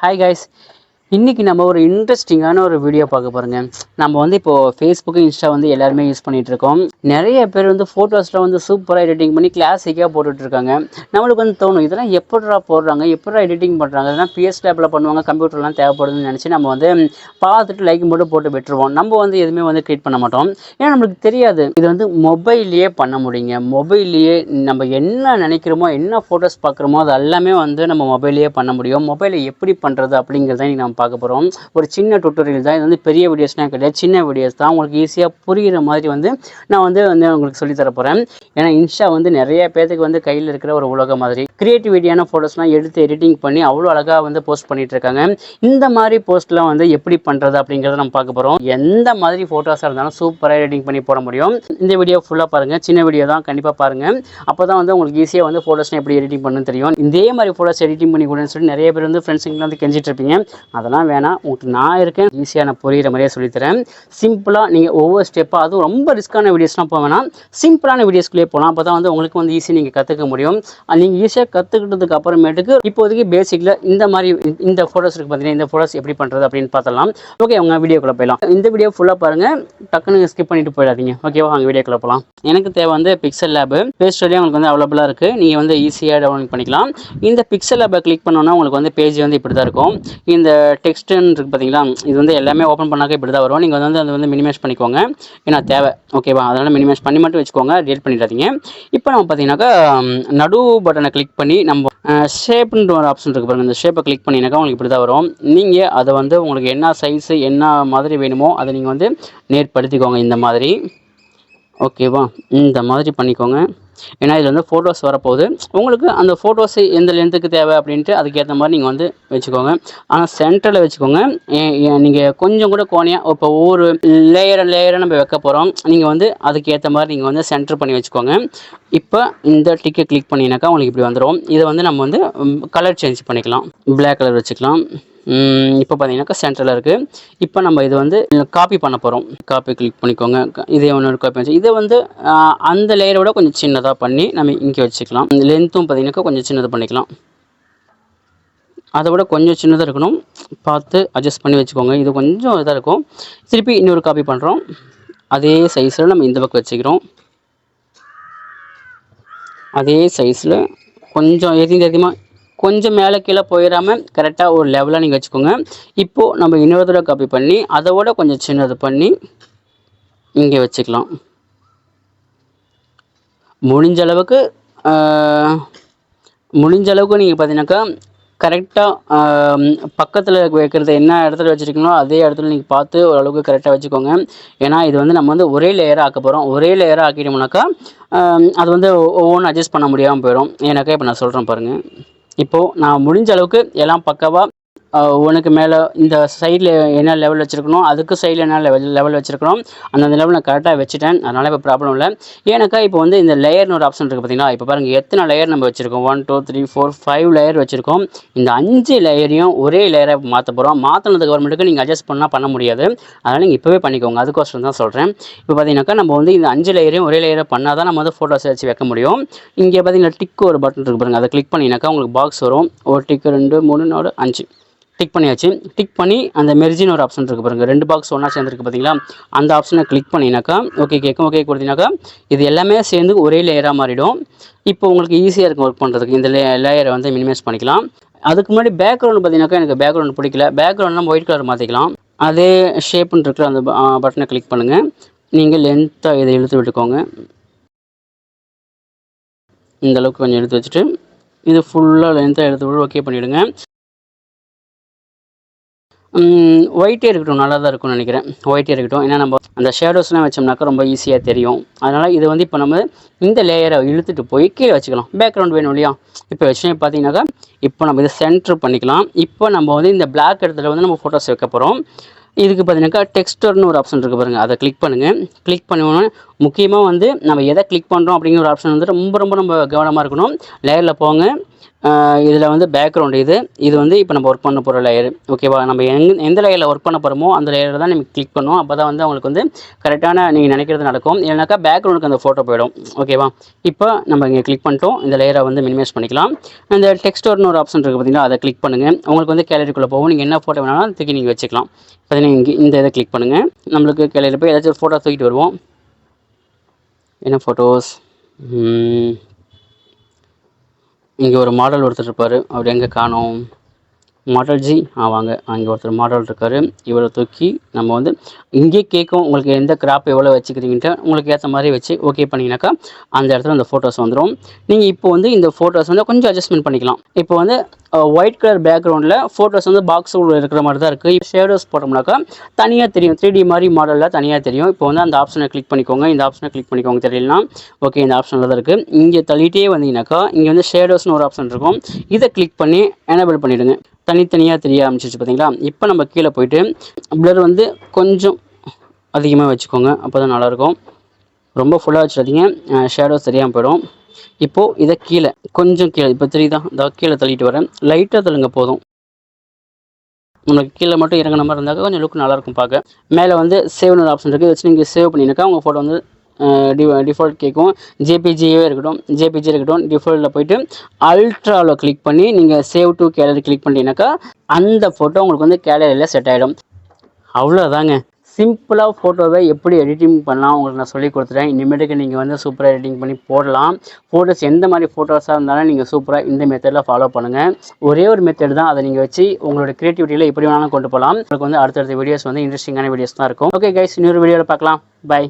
Hi guys. இன்றைக்கி நம்ம ஒரு இன்ட்ரெஸ்டிங்கான ஒரு வீடியோ பார்க்க போகிறோங்க. நம்ம வந்து இப்போது ஃபேஸ்புக்கு இன்ஸ்டா வந்து எல்லாருமே யூஸ் பண்ணிகிட்ருக்கோம். நிறைய பேர் வந்து ஃபோட்டோஸில் வந்து சூப்பராக எடிட்டிங் பண்ணி கிளாசிக்காக போட்டுட்ருக்காங்க. நம்மளுக்கு வந்து தோணும், இதெல்லாம் எப்படிடா போடுறாங்க, எப்படிடா எடிட்டிங் பண்ணுறாங்க, இதெல்லாம் பிஎஸ் லேப்பில் பண்ணுவாங்க, கம்ப்யூட்டர்லாம் தேவைப்படுதுன்னு நினச்சி நம்ம வந்து பார்த்துட்டு லைக் மட்டும் போட்டு விட்டுருவோம். நம்ம வந்து எதுவுமே வந்து க்ரியேட் பண்ண மாட்டோம். ஏன்னா நம்மளுக்கு தெரியாது இது வந்து மொபைல்லையே பண்ண முடியுங்க. மொபைல்லையே நம்ம என்ன நினைக்கிறோமோ, என்ன ஃபோட்டோஸ் பார்க்குறோமோ அது எல்லாமே வந்து நம்ம மொபைல்லையே பண்ண முடியும். மொபைலில் எப்படி பண்ணுறது அப்படிங்கிறத நம்ம பார்க்க போகிறோம். ஒரு சின்ன டுட்டோரியல் தான் இது. வந்து பெரிய வீடியோஸ்லாம் கிடையாது, சின்ன வீடியோஸ் தான். உங்களுக்கு ஈஸியாக புரிகிற மாதிரி வந்து நான் வந்து உங்களுக்கு சொல்லித்தர போகிறேன். ஏன்னா இன்ஸ்டா வந்து நிறைய பேருக்கு வந்து கையில் இருக்கிற ஒரு உலகம் மாதிரி கிரியேட்டிவிட்டியான ஃபோட்டோஸ்லாம் எடுத்து எடிட்டிங் பண்ணி அவ்வளோ அழகாக வந்து போஸ்ட் பண்ணிட்டு இருக்காங்க. இந்த மாதிரி போஸ்ட்லாம் வந்து எப்படி பண்ணுறது அப்படிங்கிறத நம்ம பார்க்க போகிறோம். எந்த மாதிரி ஃபோட்டோஸாக இருந்தாலும் சூப்பராக எடிட்டிங் பண்ணி போட முடியும். இந்த வீடியோ ஃபுல்லாக பாருங்கள், சின்ன வீடியோ தான், கண்டிப்பாக பாருங்கள். அப்போ தான் வந்து உங்களுக்கு ஈஸியாக வந்து ஃபோட்டோஸ்லாம் எப்படி எடிட்டிங் பண்ணணும்னு தெரியும். இதே மாதிரி ஃபோட்டோஸ் எடிட்டிங் பண்ணி கொடுன்னு சொல்லி நிறைய பேர் வந்து ஃப்ரெண்ட்ஸுங்களை வந்து கெஞ்சிட்டு இருப்பீங்க. அதெல்லாம் வேணாம், உங்களுக்கு நான் இருக்கேன், ஈஸியாக நான் புரிகிற மாதிரியே சொல்லித்தரேன். சிம்பிளாக நீங்கள் ஒவ்வொரு ஸ்டெப்பாக, அதுவும் ரொம்ப ரிஸ்க்கான வீடியோஸ்லாம் போக வேணாம், சிம்பிளான வீடியோஸ்க்குள்ளே போகலாம். அப்போ தான் வந்து உங்களுக்கு வந்து ஈஸியாக நீங்கள் கற்றுக்க முடியும். நீங்கள் ஈஸியாக கற்றுக்கிட்டதுக்கு அப்புறமேட்டுக்கு இப்போதைக்கு பேசிக்கில் இந்த மாதிரி இந்த ஃபோட்டோஸ் இருக்குது பார்த்தீங்கன்னா, இந்த ஃபோட்டோஸ் எப்படி பண்ணுறது அப்படின்னு பார்த்தலாம். ஓகே, அவங்க வீடியோக்குள்ளே போயிடலாம். இந்த வீடியோ ஃபுல்லாக பாருங்கள், டக்குன்னு ஸ்கிப் பண்ணிட்டு போயிடாதீங்க. ஓகேவா, அவங்க வீடியோக்குள்ளே போகலாம். எனக்கு தேவை வந்து பிக்சல் லேப் ப்ளே ஸ்டோர்லேயே உங்களுக்கு வந்து அவைலபிளாக இருக்குது. நீங்கள் வந்து ஈஸியாக டவுன்லோட் பண்ணிக்கலாம். இந்த பிக்சல் லேப்பை கிளிக் பண்ணோன்னா உங்களுக்கு வந்து பேஜ் வந்து இப்படி தான் இருக்கும். இந்த டெக்ஸ்ட்டுன்னு இருக்குது பார்த்தீங்களா, இது வந்து எல்லாமே ஓப்பன் பண்ணாக்க இப்படி தான் வரும். நீங்கள் வந்து அதை வந்து மினிமைஸ் பண்ணிக்கோங்க, ஏன்னா தேவை. ஓகேவா, அதனால் மினிமைஸ் பண்ணி மட்டும் வச்சுக்கோங்க, டெலிட் பண்ணிடாதீங்க. இப்போ நம்ம பார்த்தீங்கன்னாக்கா நடு பட்டனை கிளிக் பண்ணி நம்ம ஷேப்ன்ற ஒரு ஆப்ஷன் இருக்குது பாருங்கள், இந்த ஷேப்பை கிளிக் பண்ணினாக்கா உங்களுக்கு இப்படி தான் வரும். நீங்கள் அதை வந்து உங்களுக்கு என்ன சைஸு என்ன மாதிரி வேணுமோ அதை நீங்கள் வந்து நேர்படுத்திக்கோங்க இந்த மாதிரி. ஓகேவா, இந்த மாதிரி பண்ணிக்கோங்க. ஏன்னா இதில் வந்து ஃபோட்டோஸ் வரப்போகுது. உங்களுக்கு அந்த ஃபோட்டோஸு எந்த லென்த்துக்கு தேவை அப்படின்ட்டு அதுக்கேற்ற மாதிரி நீங்கள் வந்து வச்சுக்கோங்க. ஆனால் சென்டரில் வச்சுக்கோங்க. நீங்கள் கொஞ்சம் கூட கோணையாக இப்போ ஒவ்வொரு லேயரை நம்ம வைக்க போகிறோம். நீங்கள் வந்து அதுக்கேற்ற மாதிரி நீங்கள் வந்து சென்டர் பண்ணி வச்சுக்கோங்க. இப்போ இந்த டிக்கை கிளிக் பண்ணினாக்கா உங்களுக்கு இப்படி வந்துடும். இதை வந்து நம்ம வந்து கலர் சேஞ்ச் பண்ணிக்கலாம், பிளாக் கலர் வச்சுக்கலாம். இப்போ பார்த்தீங்கன்னாக்கா சென்டரில் இருக்குது. இப்போ நம்ம இது வந்து காப்பி பண்ண போகிறோம். காப்பி கிளிக் பண்ணிக்கோங்க. இதே ஒன்று காப்பி வச்சு இதை வந்து அந்த லேயரோட கொஞ்சம் சின்னதாக பண்ணி நம்ம இங்கே வச்சுக்கலாம். இந்த லென்த்தும் பார்த்தீங்கன்னாக்கா கொஞ்சம் சின்னதாக பண்ணிக்கலாம். அதை விட கொஞ்சம் சின்னதாக இருக்கணும், பார்த்து அட்ஜஸ்ட் பண்ணி வச்சுக்கோங்க. இது கொஞ்சம் இதாக இருக்கும். திருப்பி இன்னொரு காப்பி பண்ணுறோம். அதே சைஸில் நம்ம இந்த பக்கம் வச்சுக்கிறோம். அதே சைஸில் கொஞ்சம் எதிர்மாக கொஞ்சம் மேலே கீழே போயிடாமல் கரெக்டாக ஒரு லெவலாக நீங்கள் வச்சுக்கோங்க. இப்போது நம்ம இன்னொரு தடவை காப்பி பண்ணி அதோட கொஞ்சம் சின்னது பண்ணி இங்கே வச்சுக்கலாம். முடிஞ்ச அளவுக்கு நீங்கள் பார்த்தீங்கன்னாக்கா கரெக்டாக பக்கத்தில் வைக்கிறது என்ன இடத்துல வச்சுருக்கீங்களோ அதே இடத்துல நீங்கள் பார்த்து ஓரளவுக்கு கரெக்டாக வச்சுக்கோங்க. ஏன்னா இது வந்து நம்ம வந்து ஒரே லேயராக ஆக்க போகிறோம். ஒரே லேயராக ஆக்கிட்டோம்னாக்கா அது வந்து ஒவ்வொன்றும் அட்ஜஸ்ட் பண்ண முடியாமல் போயிடும். ஏன்னாக்கா இப்போ நான் சொல்கிறேன் பாருங்கள். இப்போது நான் முடிஞ்ச அளவுக்கு எல்லாம் பக்காவாக ஒன்றுக்கு மேலே இந்த சைடில் என்ன லெவல் வச்சுருக்கணும், அதுக்கு சைடில் என்ன லெவல் வச்சுருக்கணும், அந்தந்த லெவல் நான் கரெக்டாக வச்சுட்டேன். அதனால் இப்போ ப்ராப்ளம் இல்லை. ஏன்னாக்கா இப்போ வந்து இந்த லேயர்னு ஒரு ஆப்ஷன் இருக்குது பார்த்தீங்களா. இப்போ பாருங்கள் எத்தனை லேயர் நம்ம வச்சுருக்கோம். 1 2 3 4 5 லேயர் வச்சுருக்கோம். இந்த 5 லேயரையும் ஒரே லேயராக மாற்ற போகிறோம். மாற்றினதுக்கு அப்புறமேட்டுக்கு நீங்கள் அட்ஜஸ்ட் பண்ண முடியாது. அதனால் நீங்கள் இப்போவே பண்ணிக்கோங்க. அதுக்கோசரம் தான் சொல்கிறேன். இப்போ பார்த்தீங்கன்னாக்கா நம்ம வந்து இந்த 5 லேயரையும் ஒரே லேயராக பண்ணால் தான் நம்ம வந்து ஃபோட்டோஸ் வச்சு வைக்க முடியும். இங்கே பார்த்தீங்கன்னா டிக்கு ஒரு பட்டன் இருக்குது பாருங்கள், அதை கிளிக் பண்ணினாக்கா உங்களுக்கு பாக்ஸ் வரும். ஒரு டிக்கு 2 3 4 5 டிக் பண்ணியாச்சு. டிக் பண்ணி அந்த மெர்ஜின்னு ஒரு ஆப்ஷன் இருக்குது பாருங்கள், 2 பாக்ஸ் ஒன்றா சேர்ந்துருக்கு பார்த்தீங்களா. அந்த ஆப்ஷனை கிளிக் பண்ணினாக்கா ஓகே கேட்கும். ஓகே கொடுத்தீங்கன்னாக்கா இது எல்லாமே சேர்ந்து ஒரே லேயராக மாறிடும். இப்போ உங்களுக்கு ஈஸியாக இருக்கும் ஒர்க் பண்ணுறதுக்கு. இந்த லேயரை வந்து மினிமைஸ் பண்ணிக்கலாம். அதுக்கு முன்னாடி பேக்ரவுண்டு பார்த்தீங்கன்னாக்கா எனக்கு பேக்ரவுண்ட் பிடிக்கல. பேக்ரவுண்ட்லாம் ஒயிட் கலர் மாற்றிக்கலாம். அதே ஷேப்புன்னு இருக்கிற அந்த பட்டனை கிளிக் பண்ணுங்கள். நீங்கள் லென்த்தாக இதை இழுத்து விட்டுக்கோங்க. இந்த அளவுக்கு கொஞ்சம் எடுத்து வச்சுட்டு இது ஃபுல்லாக லென்த்தாக எடுத்து விட்டு ஓகே பண்ணிவிடுங்க. ஒயிட்டே இருக்கட்டும், நல்லா தான் இருக்கும்னு நினைக்கிறேன். ஒயிட்டே இருக்கட்டும். ஏன்னா நம்ம அந்த ஷேடோஸ்லாம் வச்சோம்னாக்கா ரொம்ப ஈஸியாக தெரியும். அதனால் இது வந்து இப்போ நம்ம இந்த லேயரை இழுத்துட்டு போய் கீழே வச்சுக்கலாம். பேக்ரவுண்ட் வேணும் இல்லையா. இப்போ வச்சுட்டு பார்த்தீங்கன்னாக்கா இப்போ நம்ம இதை சென்டர் பண்ணிக்கலாம். இப்போ நம்ம வந்து இந்த பிளாக் இடத்துல வந்து நம்ம ஃபோட்டோஸ் வைக்க போகிறோம். இதுக்கு பார்த்தீங்கன்னாக்கா டெக்ஸ்டர்னு ஒரு ஆப்ஷன் இருக்குது பாருங்கள், அதை கிளிக் பண்ணுங்கள். கிளிக் பண்ணுவோன்னா முக்கியமாக வந்து நம்ம எதை கிளிக் பண்ணுறோம் அப்படிங்கிற ஒரு ஆப்ஷன் வந்து ரொம்ப ரொம்ப ரொம்ப கவனமாக இருக்கணும். லேயரில் போங்க. இதில் வந்து பேக்ரவுண்ட் இது வந்து இப்போ நம்ம ஒர்க் பண்ண போகிற லேயர். ஓகேவா, நம்ம எந்த லேயரில் ஒர்க் பண்ண போகிறோமோ அந்த லேயர் தான் நீங்கள் கிளிக் பண்ணுவோம். அப்போ தான் வந்து உங்களுக்கு வந்து கரெக்டான நீங்கள் நினைக்கிறது நடக்கும். இல்லைனாக்கா பேக்ரவுண்டுக்கு அந்த ஃபோட்டோ போயிடும். ஓகேவா, இப்போ நம்ம இங்கே கிளிக் பண்ணிட்டோம். இந்த லேயரை வந்து மினிமைஸ் பண்ணிக்கலாம். இந்த டெக்ஸ்டோர்னு ஒரு ஆப்ஷன் இருக்குது பார்த்தீங்கன்னா, அதை கிளிக் பண்ணுங்கள். உங்களுக்கு வந்து கேலரிக்குள்ளே போகும். நீங்கள் என்ன ஃபோட்டோ வேணாலும் தூக்கி நீங்கள் வச்சுக்கலாம். பார்த்தீங்கன்னா இங்கே இந்த இதை கிளிக் பண்ணுங்கள். நம்மளுக்கு கேலரியில் போய் ஏதாச்சும் ஒரு ஃபோட்டோ தூக்கிட்டு வருவோம். என்ன ஃபோட்டோஸ், இங்கே ஒரு மாடல் ஒருத்தர் இருப்பார். அவர் எங்கே காணோம்? மாடல் ஜி வாங்க, அங்கே ஒருத்தர் மாடல் இருக்கார். இவ்வளோ தூக்கி நம்ம வந்து இங்கே கேட்கும் உங்களுக்கு எந்த கிராப் எவ்வளோ வச்சுக்கிறீங்கன்ட்டு உங்களுக்கு ஏற்ற மாதிரி வச்சு ஓகே பண்ணிங்கனாக்கா அந்த இடத்துல அந்த ஃபோட்டோஸ் வந்துடும். நீங்கள் இப்போ வந்து இந்த ஃபோட்டோஸ் வந்து கொஞ்சம் அட்ஜஸ்ட்மெண்ட் பண்ணிக்கலாம். இப்போ வந்து ஒயிட் கலர் பேக்ரவுண்டில் ஃபோட்டோஸ் வந்து பாக்ஸ் உள்ள இருக்கிற மாதிரி தான் இருக்குது. இப்போ ஷேடோஸ் போட்டோம்னாக்கா தனியாக தெரியும், 3D மாதிரி மாடலில் தனியாக தெரியும். இப்போ வந்து அந்த ஆப்ஷனை கிளிக் பண்ணிக்கோங்க. இந்த ஆப்ஷனை கிளிக் பண்ணிக்கோங்க. தெரியலனா ஓகே, இந்த ஆப்ஷனில் தான் இருக்குது. இங்கே தள்ளிட்டே வந்தீங்கன்னாக்கா இங்கே வந்து ஷேடோஸ்னு ஒரு ஆப்ஷன் இருக்கும். இதை கிளிக் பண்ணி எனேபிள் பண்ணிவிடுங்க. தனித்தனியாக தெரிய ஆரம்பிச்சிச்சு பார்த்தீங்களா. இப்போ நம்ம கீழே போயிட்டு பிளர் வந்து கொஞ்சம் அதிகமாக வச்சுக்கோங்க, அப்போ தான் நல்லாயிருக்கும். ரொம்ப ஃபுல்லாக வச்சுடாதீங்க, ஷேடோஸ் தெரியாமல் போயிடும். இப்போது இதை கீழே கொஞ்சம் கீழே, இப்போ தெரியுதா, இந்த கீழே தள்ளிட்டு வரேன். லைட்டாக தள்ளுங்க போதும். உங்களுக்கு கீழே மட்டும் இறங்கின மாதிரி இருந்தாக்க கொஞ்சம் லுக் நல்லாயிருக்கும் பார்க்க. மேலே வந்து சேவ்னு ஒரு ஆப்ஷன் இருக்குது. வச்சு நீங்கள் சேவ் பண்ணினாக்கா உங்கள் ஃபோட்டோ வந்து டிஃபால்ட் கேட்கும். ஜேபிஜியே இருக்கட்டும், ஜேபிஜி இருக்கட்டும், டிஃபால்ட்டில் போய்ட்டு அல்ட்ராவில் கிளிக் பண்ணி நீங்கள் சேவ் டு கேலரி கிளிக் பண்ணிட்டீங்கன்னாக்கா அந்த ஃபோட்டோ உங்களுக்கு வந்து கேலரியில் செட் ஆகிடும். அவ்வளோதாங்க. சிம்பிளாக ஃபோட்டோவை எப்படி எடிட்டிங் பண்ணலாம் உங்களுக்கு நான் சொல்லி கொடுத்துட்டேன். இனிமேட்டுக்கு நீங்கள் வந்து சூப்பராக எடிட்டிங் பண்ணி போடலாம். ஃபோட்டோஸ் எந்த மாதிரி ஃபோட்டோஸாக இருந்தாலும் நீங்கள் சூப்பராக இந்த மெத்தடில் ஃபாலோ பண்ணுங்கள். ஒரே ஒரு மெத்தட் தான், அதை நீங்கள் வச்சு உங்களோட க்ரியேட்டிவிட்டியில் எப்படி வேணாலும் கொண்டு போகலாம். உங்களுக்கு வந்து அடுத்தடுத்த வீடியோஸ் வந்து இன்ட்ரெஸ்டிங்கான வீடியோஸ் தான் இருக்கும். ஓகே கைஸ், இன்னொரு வீடியோவில் பார்க்கலாம். பை.